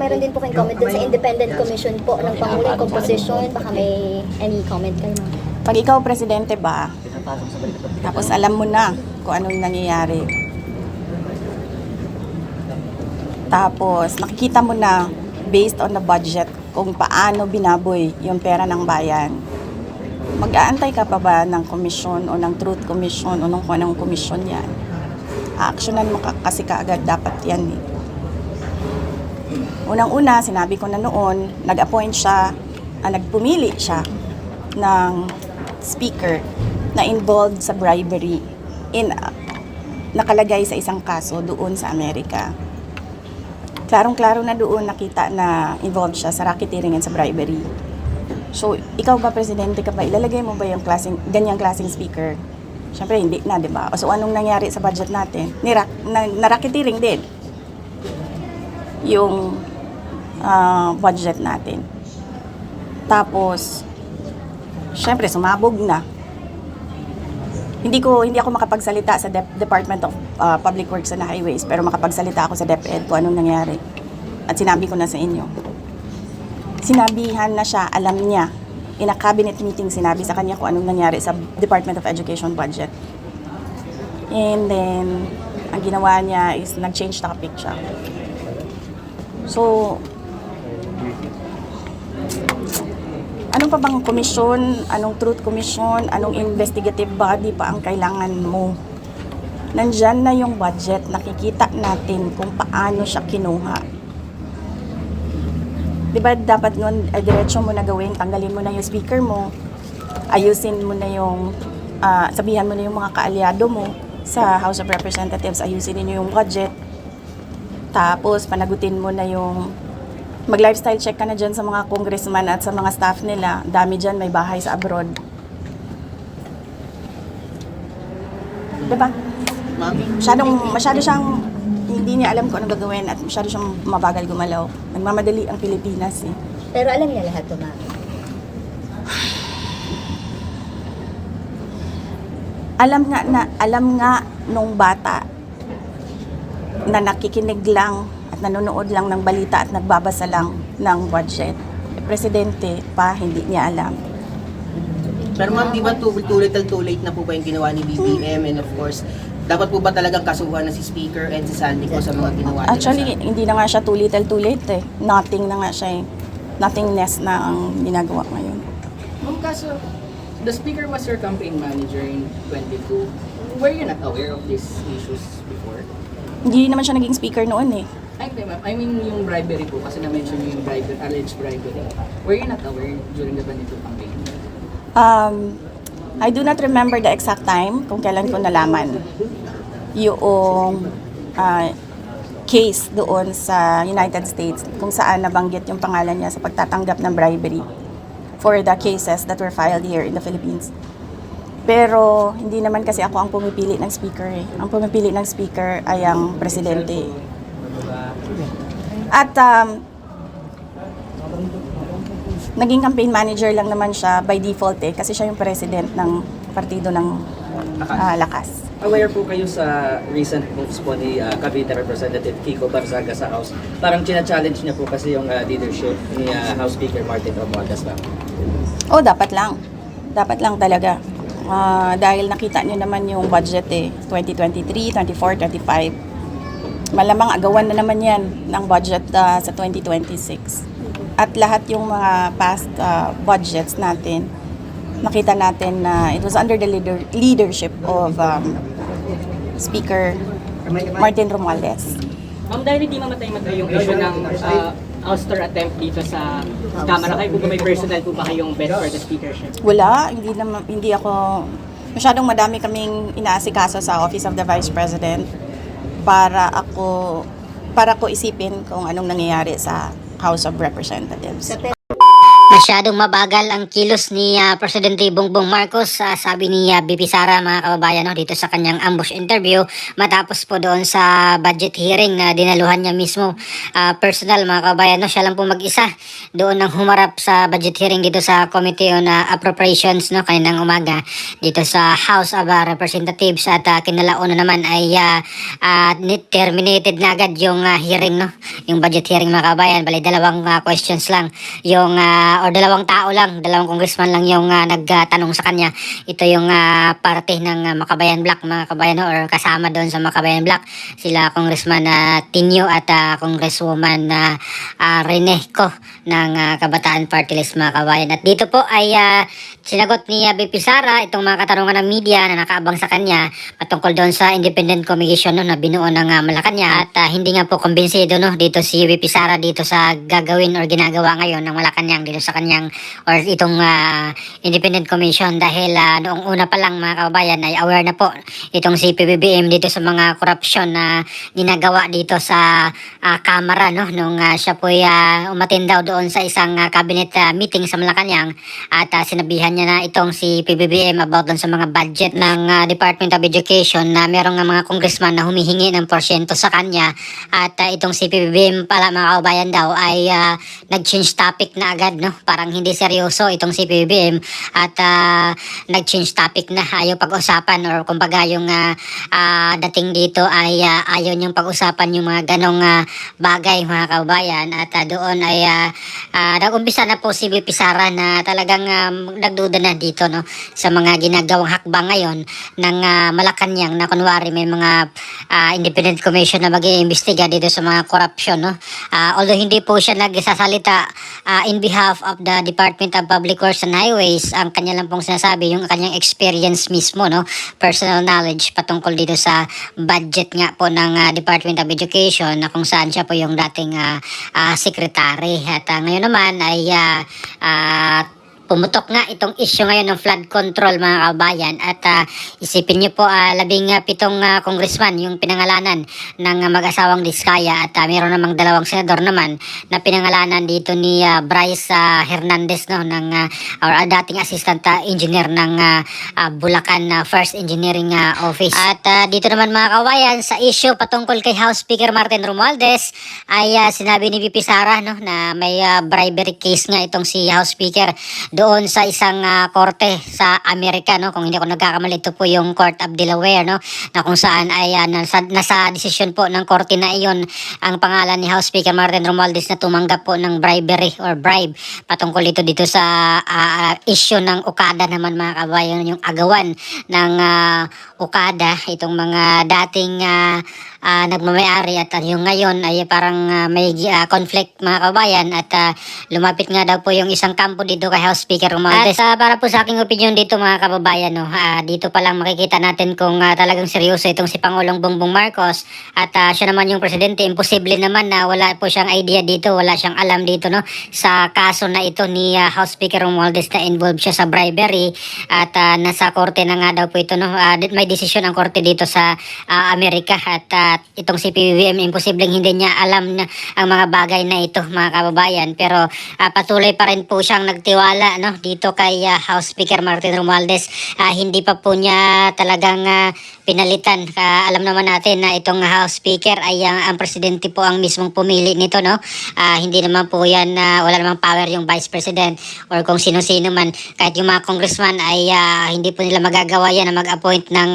Meron din po kayong comment dun sa independent commission po ng Pangulo, composition, baka may any comment kayo? Pag ikaw presidente ba, tapos alam mo na kung anong nangyayari. Tapos nakikita mo na based on the budget kung paano binaboy yung pera ng bayan. Mag-aantay ka pa ba ng komisyon o ng truth commission o ng kung anong komisyon yan? Actionan mo kasi kaagad dapat yan eh. Unang-una, sinabi ko na noon, nag-appoint siya, nagpumili siya ng speaker na involved sa bribery nakalagay sa isang kaso doon sa Amerika. Klarong-klaro na doon nakita na involved siya sa racketeering and sa bribery. So, ikaw ba, presidente ka ba, ilalagay mo ba yung ganyang klaseng speaker? Siyempre, hindi na, di ba? So, anong nangyari sa budget natin? Na-racketeering din yung budget natin. Tapos, siyempre, sumabog na. Hindi ako makapagsalita sa Department of Public Works and Highways, pero makapagsalita ako sa DepEd kung anong nangyari. At sinabi ko na sa inyo. Sinabihan na siya, alam niya. In a cabinet meeting, sinabi sa kanya kung anong nangyari sa Department of Education budget. And then, ang ginawa niya is nag-change topic siya. So, anong pa bang komisyon, anong truth commission, anong investigative body pa ang kailangan mo? Nandyan na yung budget, nakikita natin kung paano siya kinuha. Diba dapat nun, diretso mo na gawin, tanggalin mo na yung speaker mo, ayusin mo na yung, sabihan mo na yung mga kaalyado mo sa House of Representatives, ayusin niyo yung budget, tapos panagutin mo na yung mag-lifestyle check ka na dyan sa mga congressman at sa mga staff nila. Dami dyan, may bahay sa abroad. Diba? Masyado siyang, hindi niya alam kung anong gagawin at masyado siyang mabagal gumalaw. Nagmamadali ang Pilipinas eh. Pero alam niya lahat to, ma'am. Alam nga nung bata na nakikinig lang at nanonood lang ng balita at nagbabasa lang ng budget. Presidente pa, hindi niya alam. Pero ma'am, di ba too late na po ba yung ginawa ni BBM, and of course, dapat po ba talagang kasuhan na si Speaker and si Sandy ko sa mga ginawa nila? Actually, hindi na nga siya too late eh. Nothing na nga siya eh. Nothingness na ang ginagawa ngayon. Ma'am, kaso, the Speaker was your campaign manager in 22. Were you not aware of these issues before? Hindi naman siya naging speaker noon eh. Ay, ma'am. I mean yung bribery po, kasi na-mention yung alleged bribery. Were you not aware during the 22 campaign? I do not remember the exact time kung kailan ko nalaman yung case doon sa United States kung saan nabanggit yung pangalan niya sa pagtatanggap ng bribery for the cases that were filed here in the Philippines. Pero hindi naman kasi ako ang pumipili ng speaker eh. Ang pumipili ng speaker ay ang presidente. At naging campaign manager lang naman siya by default eh kasi siya yung president ng partido ng Lakas. Aware po kayo sa recent moves po ni Cavite Representative Kiko Barzaga sa House. Parang china-challenge niya po kasi yung leadership ni House Speaker Martin Romualdez lang. Oh, dapat lang. Dapat lang talaga. Dahil nakita niyo naman yung budget eh, 2023, 24, 25. Malamang agawan na naman yan ng budget sa 2026. At lahat yung mga past budgets natin, nakita natin na it was under the leadership of Speaker Martin Romualdez. Ma'am, dahil hindi mamatay-matay yung issue ng ouster attempt dito sa Kamara, kayo po ba may personal po ba kayong bet for the speakership? Wala, hindi ako, masyadong madami kaming inaasikaso sa Office of the Vice President para ko isipin kung anong nangyayari sa House of Representatives. Masyadong mabagal ang kilos ni Presidente Bongbong Marcos, sabi ni BP Sara mga kababayan no, dito sa kanyang ambush interview matapos po doon sa budget hearing na dinaluhan niya mismo personal mga kababayan no, siya lang po mag-isa doon nang humarap sa budget hearing dito sa Committee on Appropriations no kaninang umaga dito sa House of Representatives at kinalauna naman ay terminated na agad yung hearing no, yung budget hearing mga kababayan. Bali dalawang questions lang yung o dalawang tao lang, dalawang congressman lang yung nagtanong sa kanya. Ito yung parte ng Makabayan Black mga kabayan no, or kasama doon sa Makabayan Black sila Congressman Tinio at Congresswoman Rene Co ng Kabataan Party List mga kabayan. At dito po ay sinagot ni BP Sara itong mga katanungan ng media na nakaabang sa kanya patungkol doon sa independent commission no, na binuo ng Malacanang at hindi nga po kumbinsido no, dito si BP Sara dito sa gagawin or ginagawa ngayon ng Malacanang dito sa kanyang or itong independent commission dahil noong una pa lang mga kababayan ay aware na po itong si PBBM dito sa mga korupsyon na ginagawa dito sa Kamara no, nung siya po umattend daw doon sa isang cabinet meeting sa Malacanang at sinabihan niya na itong si PBBM about doon sa mga budget ng Department of Education na merong mga congressman na humihingi ng porsyento sa kanya at itong si PBBM pala mga kababayan daw ay nag-change topic na agad no, parang hindi seryoso itong si PBBM at nag-change topic na ayaw pag-usapan or kumbaga yung dating dito ay ayaw niyang pag-usapan yung mga ganong bagay mga kababayan at doon ay nag-umpisa na po si BP Sara na talagang nagduda na dito no sa mga ginagawang hakbang ngayon ng Malacanang na kunwari may mga independent commission na mag-iimbestiga dito sa mga corruption no. Although hindi po siya nagsasalita in behalf of the Department of Public Works and Highways, ang kanya lang pong sinasabi yung kanyang experience mismo no, personal knowledge patungkol dito sa budget nga po ng Department of Education na kung saan siya po yung dating secretary at ngayon naman ay pumutok nga itong issue ngayon ng flood control mga kabayan at isipin niyo po 17 congressman yung pinangalanan ng mag-asawang Diskaya at meron namang 2 senador naman na pinangalanan dito ni Bryce Hernandez no ng or dating assistant engineer ng Bulacan First Engineering Office. At dito naman mga kabayan sa issue patungkol kay House Speaker Martin Romualdez ay sinabi ni VP Sara no na may bribery case nga itong si House Speaker doon sa isang korte sa Amerika no, kung hindi ako nagkakamali ito po yung Court of Delaware no, na kung saan ay nasa desisyon po ng korte na iyon ang pangalan ni House Speaker Martin Romualdez na tumanggap po ng bribery or bribe patungkol dito sa issue ng Okada naman mga kabayan, yung agawan ng Okada itong mga dating nagmamayari at yung ngayon ay parang may conflict mga kabayan at lumapit nga daw po yung isang kampo dito kay House Speaker Romualdez. At para po sa aking opinion dito mga kababayan no, dito pa lang makikita natin kung talagang seryoso itong si Pangulong Bongbong Marcos at siya naman yung presidente. Imposible naman na wala po siyang idea dito, wala siyang alam dito no sa kaso na ito ni House Speaker Romualdez na involved siya sa bribery at nasa korte na nga daw po ito no. May desisyon ang korte dito sa Amerika at itong si PBBM imposibleng hindi niya alam na ang mga bagay na ito mga kababayan, pero patuloy pa rin po siyang nagtiwala no dito kay House Speaker Martin Romualdez. Hindi pa po niya talagang pinalitan. Alam naman natin na itong House Speaker ay ang presidente po ang mismong pumili nito no. Hindi naman po yan wala namang power yung Vice President or kung sino-sino man, kahit yung mga congressman ay hindi po nila magagawa yan na mag-appoint ng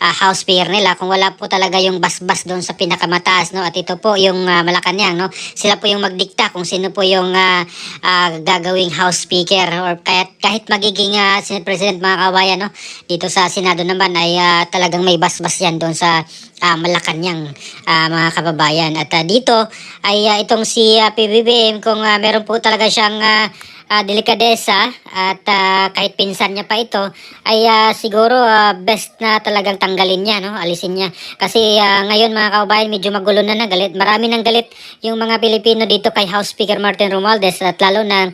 House Speaker nila kung wala po talaga yung basbas doon sa pinakamataas no. At ito po yung Malacanang no, sila po yung magdikta kung sino po yung gagawing House Speaker or kahit magiging Senate President mga kabayan no. Dito sa Senado naman ay talagang may basbas yan doon sa Malacanang mga kababayan. At dito ay itong si PBBM kung meron po talaga siyang delikadesa at kahit pinsan niya pa ito ay siguro best na talagang tanggalin niya no, alisin niya kasi ngayon mga kababayan medyo magulo na galit, marami nang galit yung mga Pilipino dito kay House Speaker Martin Romualdez at lalo na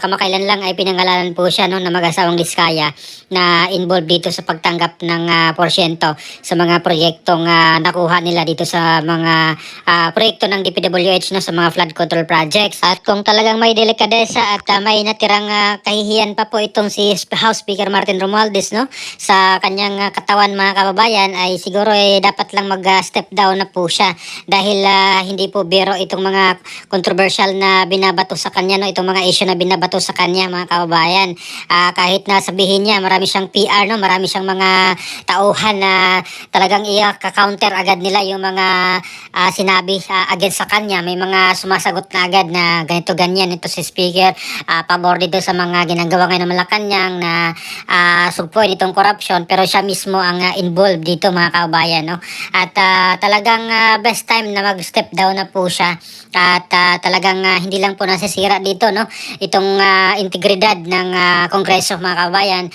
kamakailan lang ay pinangalanan po siya no na mag-asawang Diskaya na involved dito sa pagtanggap ng porsyento sa mga proyektong nakuha nila dito sa mga proyekto ng DPWH no, sa mga flood control projects. At kung talagang may delikadesa at may natirang kahihiyan pa po itong si House Speaker Martin Romualdez, no, sa kanyang katawan, mga kababayan, ay siguro dapat lang mag-step down na po siya dahil hindi po biro itong mga controversial na binabato sa kanya, no, itong mga issue na binabato sa kanya, mga kababayan. Kahit na sabihin niya marami siyang PR, no, marami siyang mga tauhan na talagang i-counter agad nila yung mga sinabi against sa kanya. May mga sumasagot na agad na ganito ganyan ito si Speaker, pabor dito sa mga ginagawa ngayon ng Malacanang na sugpuin itong corruption, pero siya mismo ang involved dito, mga kababayan, no? At talagang best time na mag-step down na po siya at talagang hindi lang po nasisira dito, no, itong integridad ng Kongreso, mga kababayan.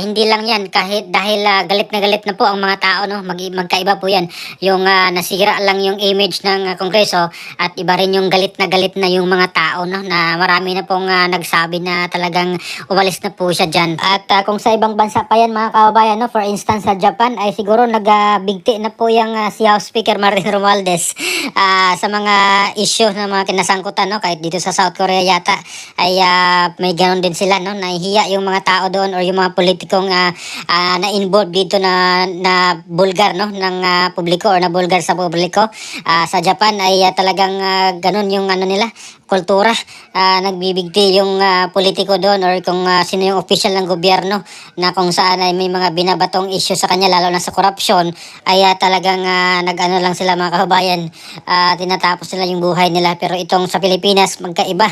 Hindi lang yan kahit dahil galit na po ang mga tao, no, magkaiba po yan yung nasira lang yung image ng Kongreso at iba rin yung galit na yung mga tao, no, na marami na pong nagsabi na talagang umalis na po siya dyan. At kung sa ibang bansa pa yan, mga kababayan, no, for instance sa Japan, ay siguro nagbigti na po yung si House Speaker Martin Romualdez sa mga issue na mga kinasangkutan, no, kahit dito sa South Korea yata ay may ganon din sila, no, nahihiya yung mga tao doon or yung mga politikong na-involved dito na bulgar, no, ng publiko or na bulgar sa publiko. Sa Japan ay talagang ganun yung nila, kultura. Nagbibigti yung politiko doon or kung sino yung official ng gobyerno na kung saan ay may mga binabatong issue sa kanya, lalo na sa korupsyon, ay talagang nag-ano lang sila, mga kababayan, tinatapos nila yung buhay nila. Pero itong sa Pilipinas, magkaiba,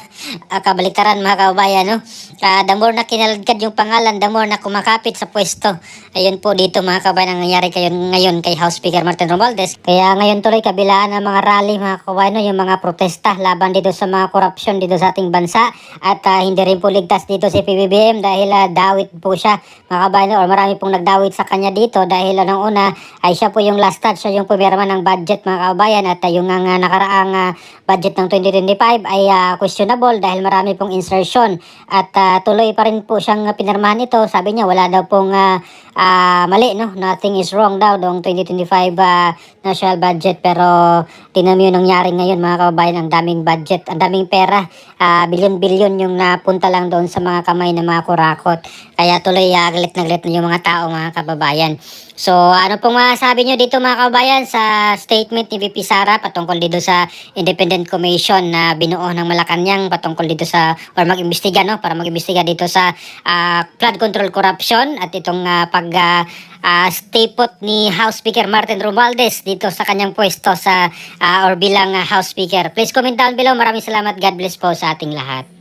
kabaliktaran, mga kababayan, no? The more na kinaladkad yung pangalan, the more na kumakapit sa pwesto. Ayun po dito, mga kababayan, ang nangyari ngayon kay House Speaker Martin Romualdez. Kaya ngayon tuloy kabilaan ng mga rally, mga kababayan, no, yung mga protesta laban dito sa mga korupsyon dito sa ating bansa. At hindi rin po ligtas dito si PBBM dahil dawit po siya, mga kababayan, or marami pong nagdawit sa kanya dito dahil nang una ay siya po yung last touch, siya yung pumirma ng budget, mga kababayan, at yung nakaraang budget ng 2025 ay questionable dahil marami pong insertion at tuloy pa rin po siyang pinirmahan ito. Sabi niya wala daw pong mali, no, nothing is wrong daw noong 2025 national budget, pero tingnan mo yung nangyari ngayon, mga kababayan, ang daming budget, ang daming pera, bilyon-bilyon yung napunta lang doon sa mga kamay ng mga kurakot. Kaya tuloy galit na yung mga tao, mga kababayan. So ano pong masasabi nyo dito, mga kababayan, sa statement ni VP Sara patungkol dito sa Independent Commission na binuo ng Malacanang patungkol dito sa, or mag-imbestiga, no, para mag-imbestiga dito sa flood control corruption at itong stay put ni House Speaker Martin Romualdez dito sa kanyang pwesto sa or bilang House Speaker. Please comment down below. Maraming salamat. God bless po sa ating lahat.